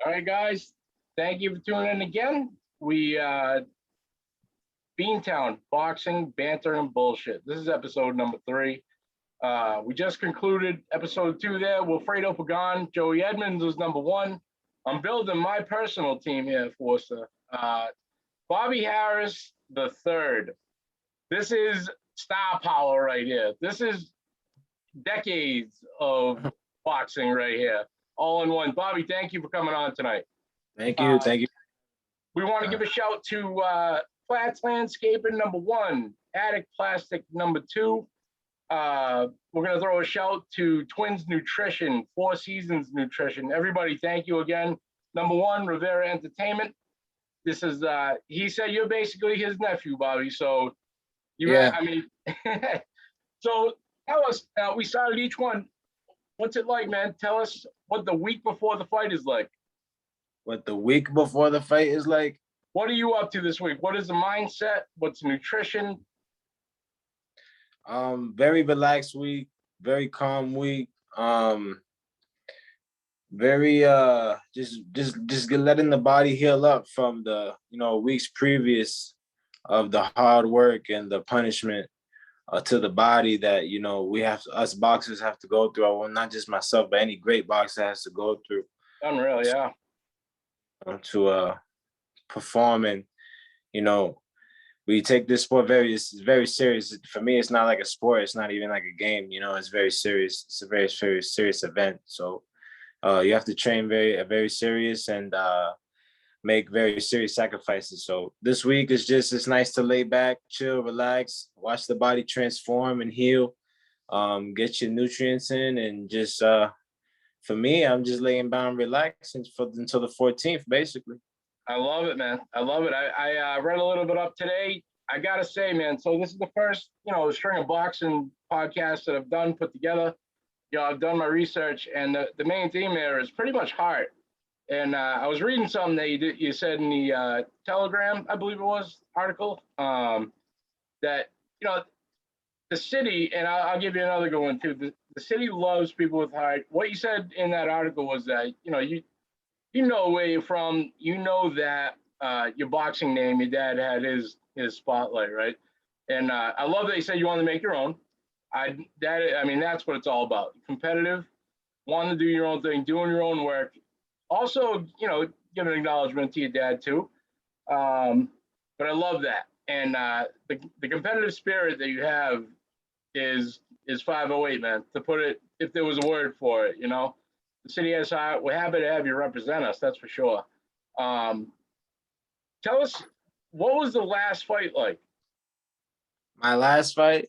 All right, guys. Thank you for tuning in again. We BeanTown, boxing, banter, and bullshit. This is episode number 3. We just concluded episode 2 there. Wilfredo Pagan, Joey Edmonds was number 1. I'm building my personal team here, Forster. Bobby Harris, the third. This is star power right here. This is decades of boxing right here, all in one. Bobby, thank you for coming on tonight. Thank you. Thank you. We want to give a shout to Flats Landscaping, number 1, Attic Plastic, number 2. We're going to throw a shout to Twins Nutrition, Four Seasons Nutrition. Everybody, thank you again. Number 1, Rivera Entertainment. This is, he said you're basically his nephew, Bobby. So, so tell us, we started each one. What's it like, man? Tell us what the week before the fight is like. What the week before the fight is like? What are you up to this week? What is the mindset? What's nutrition? Very relaxed week, very calm week. Very just letting the body heal up from the weeks previous of the hard work and the punishment to the body that us boxers have to go through. Well, not just myself, but any great boxer has to go through. Unreal, yeah. To perform, and we take this sport very serious. For me, it's not like a sport. It's not even like a game. It's very serious. It's a very, very serious event. So you have to train very serious and make very serious sacrifices. So this week is it's nice to lay back, chill, relax, watch the body transform and heal, get your nutrients in, and just for me, I'm just laying down, relaxing until the 14th, basically. I love it, man. I love it. I read a little bit up today. I gotta say, man. So this is the first, string of boxing podcasts that I've done, put together. I've done my research, and the main theme there is pretty much heart. And I was reading something that you said in the Telegram, I believe it was, article, that the city, and I'll give you another good one too. The city loves people with heart. What you said in that article was that you know where you're from. That your boxing name, your dad had his spotlight, right? And I love that you said you want to make your own. That's what it's all about. Competitive, wanting to do your own thing, doing your own work. Also, giving acknowledgement to your dad too. But I love that. And the competitive spirit that you have is 508, man. To put it, if there was a word for it, the city has heart. We're happy to have you represent us. That's for sure. Tell us, what was the last fight like? My last fight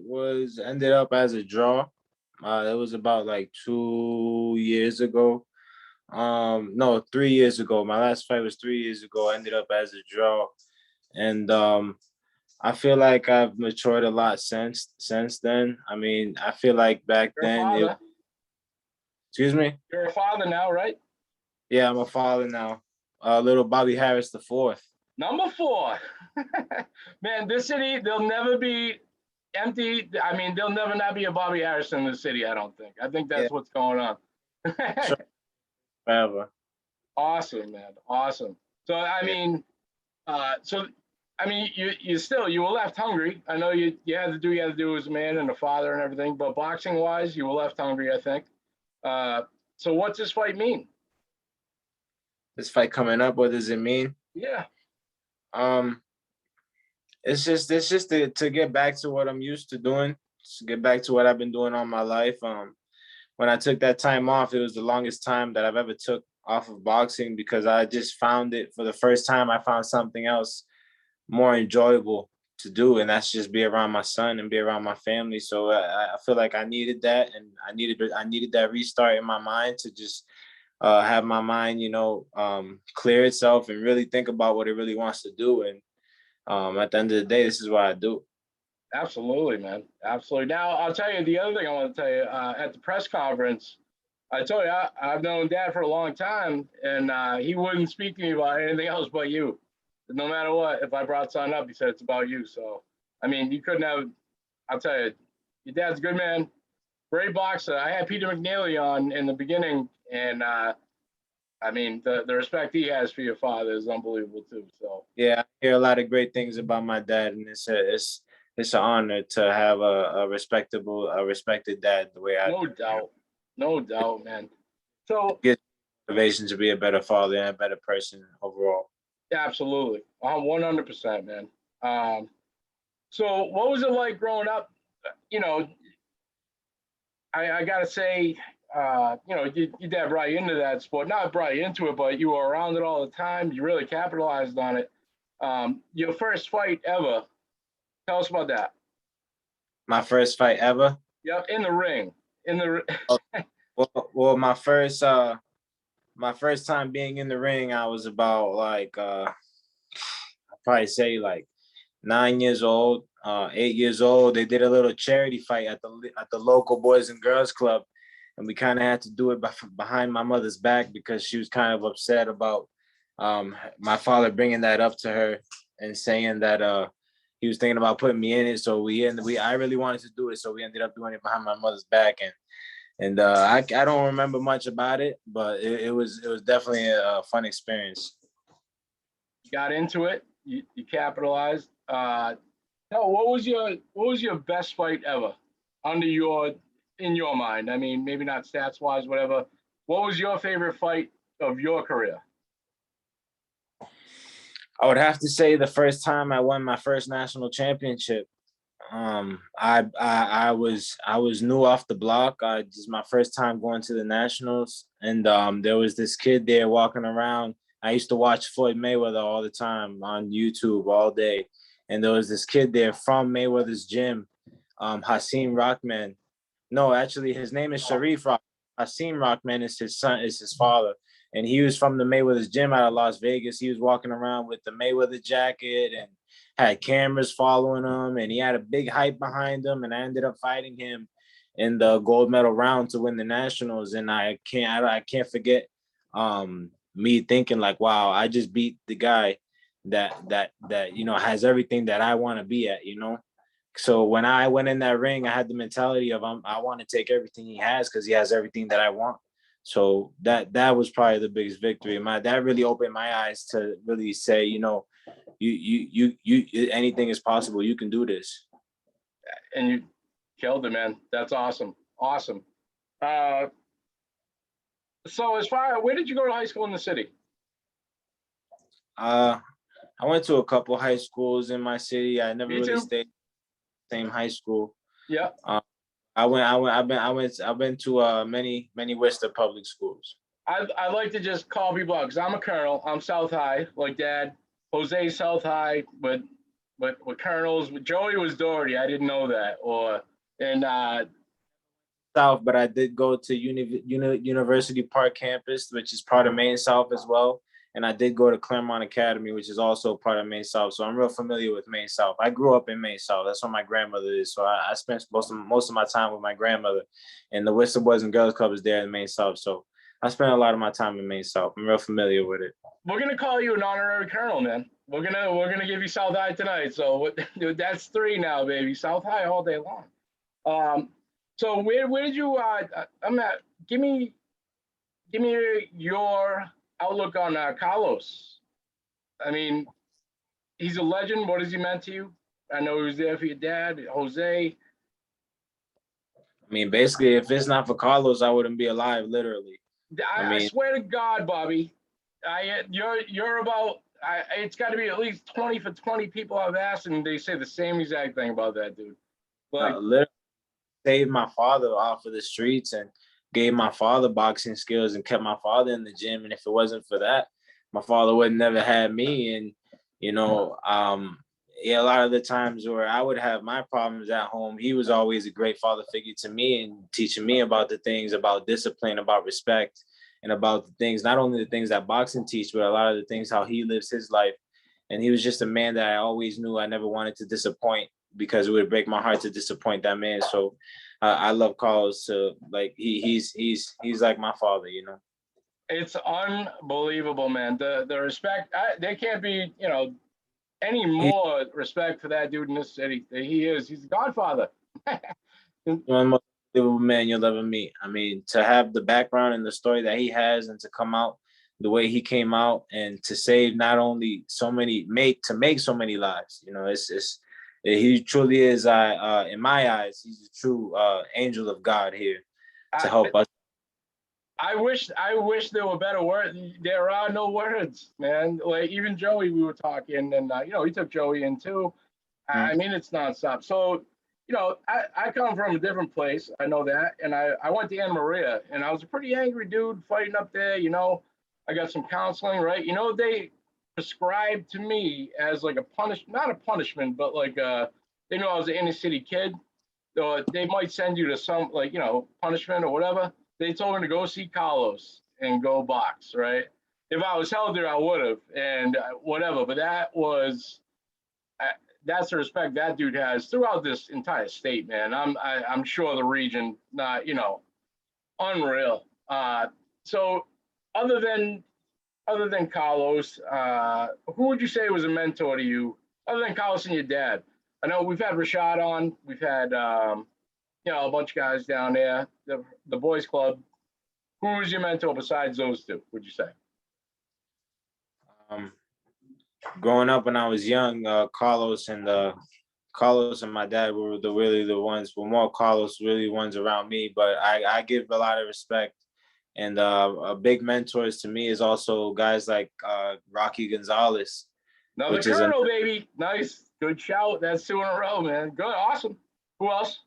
was ended up as a draw. It was about like 2 years ago. No, 3 years ago. My last fight was 3 years ago. Ended up as a draw, and I feel like I've matured a lot since then. I feel like back then. Excuse me? You're a father now, right? Yeah, I'm a father now. Little Bobby Harris the fourth. Number 4. Man, this city, they'll never be empty. There'll never not be a Bobby Harris in the city, I don't think. I think that's what's going on. Sure. Forever. Awesome, man. Awesome. So, you were left hungry. I know you had to do what you had to do as a man and a father and everything, but boxing-wise, you were left hungry, I think. So what's this fight mean? This fight coming up, what does it mean? Yeah. It's just to get back to what I'm used to doing, to get back to what I've been doing all my life. When I took that time off, it was the longest time that I've ever took off of boxing, because I just found it for the first time. I found something else more enjoyable to do, and that's just be around my son and be around my family. So I feel like I needed that, and I needed that restart in my mind to just have my mind, clear itself and really think about what it really wants to do. And at the end of the day, this is what I do. Absolutely, man. Absolutely. Now, I'll tell you the other thing I want to tell you. At the press conference, I told you I've known Dad for a long time, and he wouldn't speak to me about anything else but you. No matter what, if I brought something up, he said it's about you. So, you couldn't have. I'll tell you, your dad's a good man, great boxer. I had Peter McNeely on in the beginning, And I mean, the respect he has for your father is unbelievable too. So Yeah, I hear a lot of great things about my dad, and it's an honor to have a respected dad the way I no do. doubt, no doubt, man. So Get motivation to be a better father and a better person overall. absolutely, 100%, man. Um, so what was it like growing up? You know, I gotta say, you know, you dad brought you into that sport, not brought you into it, but you were around it all the time. You really capitalized on it. Your first fight ever. Tell us about that. My first fight ever. Yep, in the ring. In the Oh, well, my first time being in the ring, I was about like I'd probably say like 9 years old, 8 years old. They did a little charity fight at the local Boys and Girls Club, and we kind of had to do it behind my mother's back because she was kind of upset about my father bringing that up to her and saying that he was thinking about putting me in it. So I really wanted to do it, so we ended up doing it behind my mother's back, and I don't remember much about it, but it was definitely a fun experience. you got into it. You capitalized. No, what was your best fight ever under your in your mind? I mean, maybe not stats wise, whatever. What was your favorite fight of your career? I would have to say the first time I won my first national championship. I was new off the block. This is my first time going to the nationals, and there was this kid there walking around. I used to watch Floyd Mayweather all the time on YouTube all day, and there was this kid there from Mayweather's gym, Hasim Rockman. No, actually, his name is Sharif Rock. Hasim Rockman is his son, is his father, and he was from the Mayweather's gym out of Las Vegas. He was walking around with the Mayweather jacket and had cameras following him, and he had a big hype behind him. And I ended up fighting him in the gold medal round to win the nationals. And I can't forget me thinking like, wow, I just beat the guy that has everything that I want to be at. So when I went in that ring, I had the mentality of I want to take everything he has because he has everything that I want. So that was probably the biggest victory. That really opened my eyes to really say, anything is possible. You can do this. And you killed it, man. That's awesome. Awesome. Uh, so where did you go to high school in the city? Uh, I went to a couple high schools in my city. I never Me really too. stayed in the same high school. Yeah. I've been to many Worcester public schools. I like to just call people out because I'm a colonel. I'm South High, like Dad. Jose South High, but colonels. Joey was Doherty. I didn't know that. And South, but I did go to University Park campus, which is part of Maine South as well. And I did go to Claremont Academy, which is also part of Maine South. So I'm real familiar with Maine South. I grew up in Maine South. That's where my grandmother is. So I spent most of my time with my grandmother. And the Worcester Boys and Girls Club is there in Maine South. So I spent a lot of my time in Maine South. I'm real familiar with it. we're gonna call you an honorary colonel, man. We're gonna give you South High tonight. So that's three now, baby. South High all day long. Um, so where did you? I'm at. Give me your outlook on Carlos. I mean, he's a legend. What has he meant to you? I know he was there for your dad, Jose. I mean, basically, if it's not for Carlos, I wouldn't be alive, literally. I I mean, swear to God, Bobby, you're about. It's got to be at least 20 for 20 people I've asked, and they say the same exact thing about that dude. Like, literally saved my father off of the streets and gave my father boxing skills and kept my father in the gym. And if it wasn't for that, my father would never had me. And you know, yeah, a lot of the times where I would have my problems at home, he was always a great father figure to me and teaching me about the things about discipline, about respect, and about the things, not only the things that boxing teach, but a lot of the things how he lives his life. And he was just a man that I always knew I never wanted to disappoint because it would break my heart to disappoint that man. So I love Carlos. To like he's like my father. it's unbelievable, man. The respect. There can't be, any more respect for that dude in this city. He's the Godfather. He's one of the most unbelievable man you'll ever meet. I mean, to have the background and the story that he has, and to come out the way he came out, and to save not only make so many lives. You know, he truly is. In my eyes, he's a true angel of God here to I, help us. I wish there were better words. There are no words, man. Like even Joey, we were talking, and he took Joey in too. I mean, it's nonstop. So, I come from a different place. I know that, and I went to Anna Maria, and I was a pretty angry dude fighting up there. I got some counseling, right? They prescribed to me as like not a punishment, but like they know I was an inner city kid, so they might send you to some like punishment or whatever. They told me to go see Carlos and go box, right? If I was healthier, I would have, and whatever. But uh, that's the respect that dude has throughout this entire state, man. I'm sure the region, not unreal. So other than Carlos, who would you say was a mentor to you, other than Carlos and your dad? I know we've had Rashad on, we've had a bunch of guys down there, the boys club. Who was your mentor besides those two? Would you say? Um, Growing up when I was young, Carlos and my dad were really the ones. Well, more Carlos really ones around me, but I give a lot of respect. And a big mentors to me is also guys like Rocky Gonzalez, Another which is a Colonel, baby. Nice, good shout. That's two in a row, man. Good, awesome. Who else?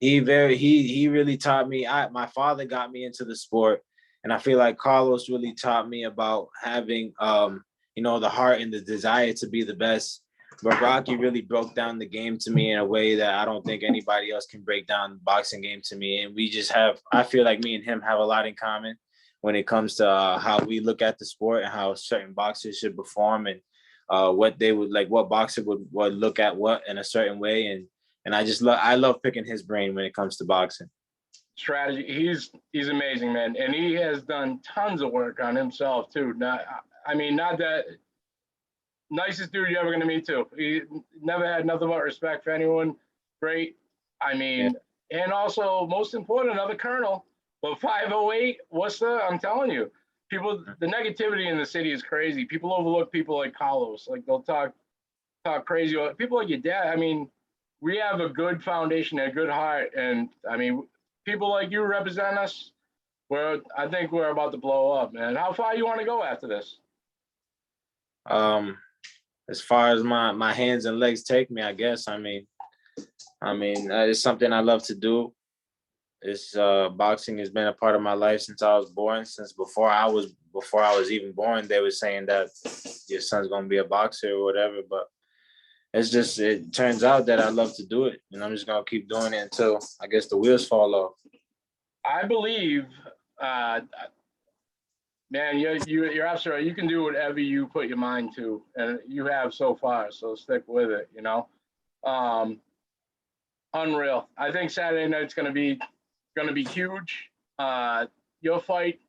he really taught me. My father got me into the sport, and I feel like Carlos really taught me about having the heart and the desire to be the best. But Rocky really broke down the game to me in a way that I don't think anybody else can break down the boxing game to me. And I feel like me and him have a lot in common when it comes to how we look at the sport and how certain boxers should perform, and what they would like, what boxer would look at what in a certain way. And I love picking his brain when it comes to boxing. Strategy. He's amazing, man, and he has done tons of work on himself too. Not that nicest dude you're ever gonna meet too. He never had nothing but respect for anyone. Great. I Yeah. mean, and also most important, another colonel. But 508, what's the? I'm telling you, the negativity in the city is crazy. People overlook people like Carlos. Like they'll talk crazy. People like your dad. I mean, we have a good foundation and a good heart, and I mean, people like you represent us. I think we're about to blow up, man. How far you want to go after this? Um, as far as my hands and legs take me, I guess. It's something I love to do. It's boxing has been a part of my life since I was born. Since before I was even born, they were saying that your son's gonna be a boxer or whatever. But it turns out that I love to do it, and I'm just gonna keep doing it until I guess the wheels fall off. I believe, uh, man, you're absolutely right. You can do whatever you put your mind to, and you have so far. So stick with it. Um, Unreal. I think Saturday night's gonna be huge. Your fight.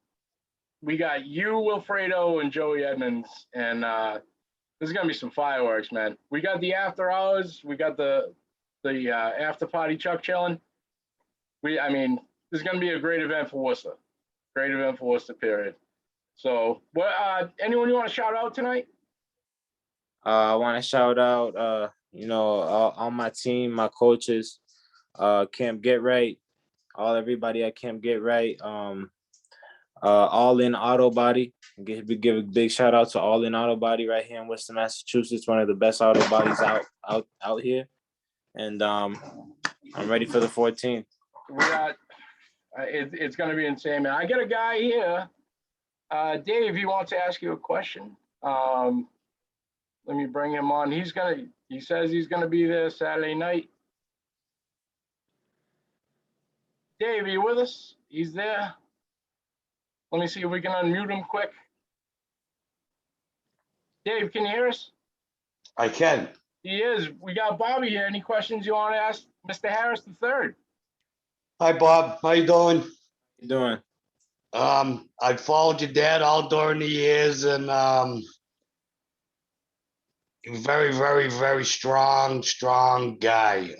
We got you, Wilfredo, and Joey Edmonds, and there's gonna be some fireworks, man. We got the after hours. We got the after party Chuck chilling. I mean, this is gonna be a great event for Worcester. Great event for Worcester. Period. So, what? Anyone you want to shout out tonight? I want to shout out, all my team, my coaches, Camp Get Right, everybody at Camp Get Right, All In Auto Body. Give a big shout out to All In Auto Body right here in Worcester, Massachusetts, one of the best auto bodies out here. And I'm ready for the 14th. We got. It's gonna be insane, man. I got a guy here, Dave. He wants to ask you a question. Let me bring him on. He says he's gonna be there Saturday night. Dave, are you with us? He's there. Let me see if we can unmute him quick. Dave, can you hear us? I can. He is. We got Bobby here. Any questions you want to ask Mr. Harris III? Hi, Bob. How you doing? How you doing? I followed your dad all during the years, and very, very, very strong guy.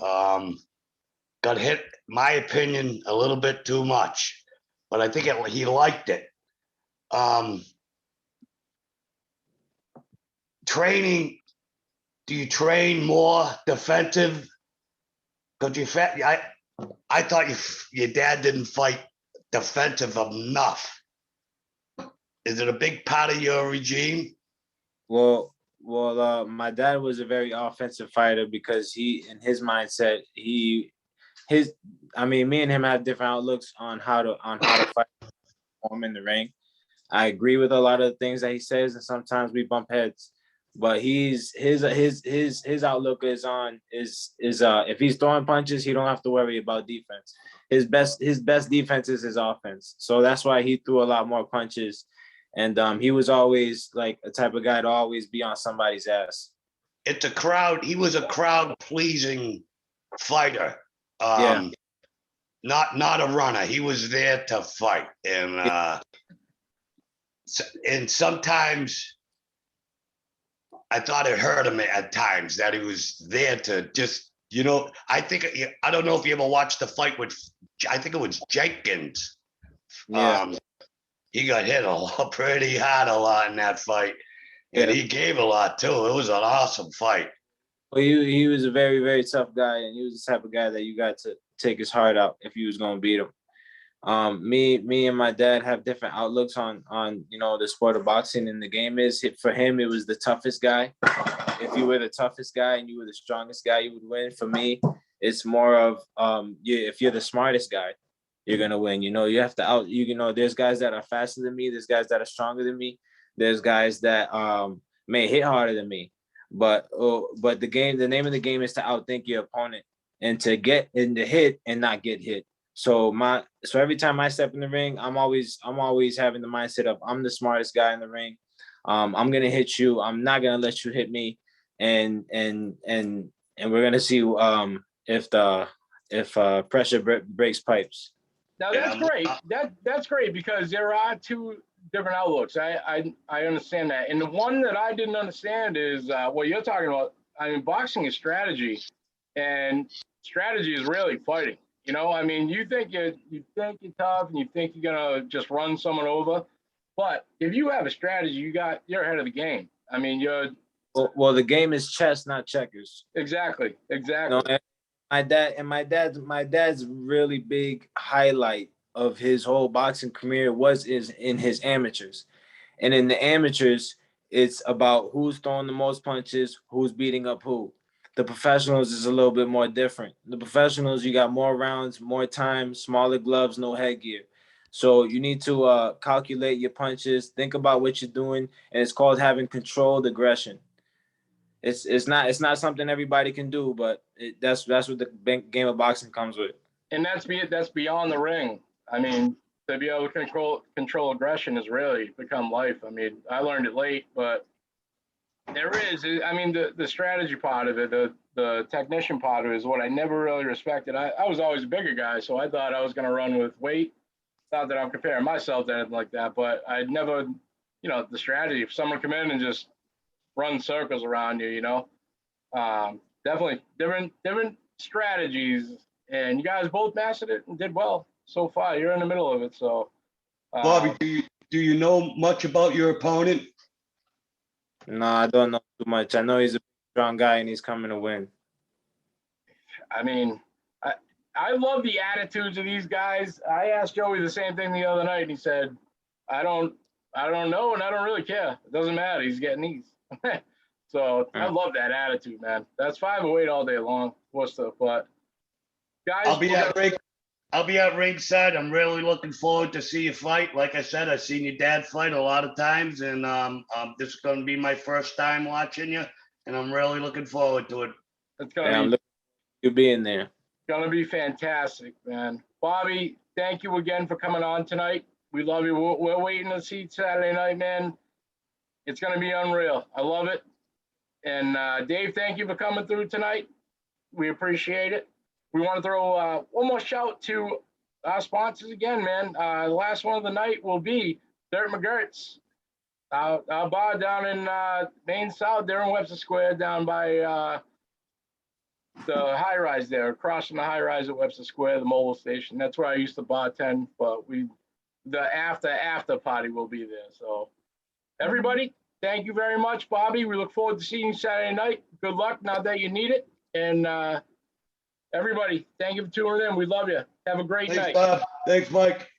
Got hit my opinion, a little bit too much, but I think he liked it. Training, do you train more defensive? Because I thought your dad didn't fight defensive enough. Is it a big part of your regime? Well, my dad was a very offensive fighter because in his mindset, me and him have different outlooks on how to fight him in the ring. I agree with a lot of the things that he says, and sometimes we bump heads. But his outlook is if he's throwing punches, he don't have to worry about defense. His best defense is his offense. So that's why he threw a lot more punches. And he was always like a type of guy to always be on somebody's ass. It's a crowd. He was a crowd pleasing fighter. Yeah. Not a runner. He was there to fight. And sometimes I thought it hurt him at times that he was there to just, I don't know if you ever watched the fight with, I think it was Jenkins. Yeah. He got hit pretty hard a lot in that fight. And he gave a lot too. It was an awesome fight. Well, he was a very, very tough guy, and he was the type of guy that you got to take his heart out if you was gonna beat him. Me and my dad have different outlooks on the sport of boxing, and the game is for him it was the toughest guy. If you were the toughest guy and you were the strongest guy, you would win. For me, it's more of if you're the smartest guy, you're gonna win. You have to there's guys that are faster than me, there's guys that are stronger than me, there's guys that may hit harder than me. But the name of the game is to outthink your opponent and to get in the hit and not get hit. So every time I step in the ring, I'm always having the mindset of I'm the smartest guy in the ring. I'm gonna hit you. I'm not gonna let you hit me. And we're gonna see if pressure breaks pipes. Now that's great. That's great because there are two different outlooks. I understand that, and the one that I didn't understand is what you're talking about. I mean, boxing is strategy, and strategy is really fighting. You think you're tough, and you think you're gonna just run someone over, but if you have a strategy, you're ahead of the game. I mean, you're. Well, the game is chess, not checkers. Exactly. My dad's really big highlight of his whole boxing career is in his amateurs. And in the amateurs, it's about who's throwing the most punches, who's beating up who. The professionals is a little bit more different. The professionals, you got more rounds, more time, smaller gloves, no headgear. So you need to calculate your punches, think about what you're doing, and it's called having controlled aggression. It's not something everybody can do, but that's what the game of boxing comes with. And that's beyond the ring. I mean, to be able to control aggression has really become life. I mean, I learned it late, but there is. I mean, the strategy part of it, the technician part of it is what I never really respected. I was always a bigger guy, so I thought I was going to run with weight. Not that I'm comparing myself to anything like that, but I'd never, the strategy. If someone come in and just run circles around you, definitely different strategies, and you guys both mastered it and did well so far. You're in the middle of it, so. Bobby, do you know much about your opponent? No, I don't know too much. I know he's a strong guy and he's coming to win. I mean, I love the attitudes of these guys. I asked Joey the same thing the other night, and he said, I don't know, and I don't really care. It doesn't matter. He's getting these. So I love that attitude, man. That's 508 all day long. What's the but guys? I'll be at ringside. I'm really looking forward to see you fight. Like I said, I've seen your dad fight a lot of times, and this is going to be my first time watching you, and I'm really looking forward to it. It's going to be you being there. Gonna be fantastic, man. Bobby, thank you again for coming on tonight. We love you. We're waiting to see Saturday night, man. It's gonna be unreal. I love it. And Dave, thank you for coming through tonight. We appreciate it. We want to throw one more shout to our sponsors again, man. The last one of the night will be Dirt McGurt's, our bar down in Main South, there in Webster Square, down by the high rise there, across from the high rise at Webster Square, the mobile station. That's where I used to bartend, but the after party will be there. So everybody, thank you very much, Bobby. We look forward to seeing you Saturday night. Good luck now that you need it. And everybody, thank you for tuning in. We love you. Have a great Thanks, night. Bob. Thanks, Mike.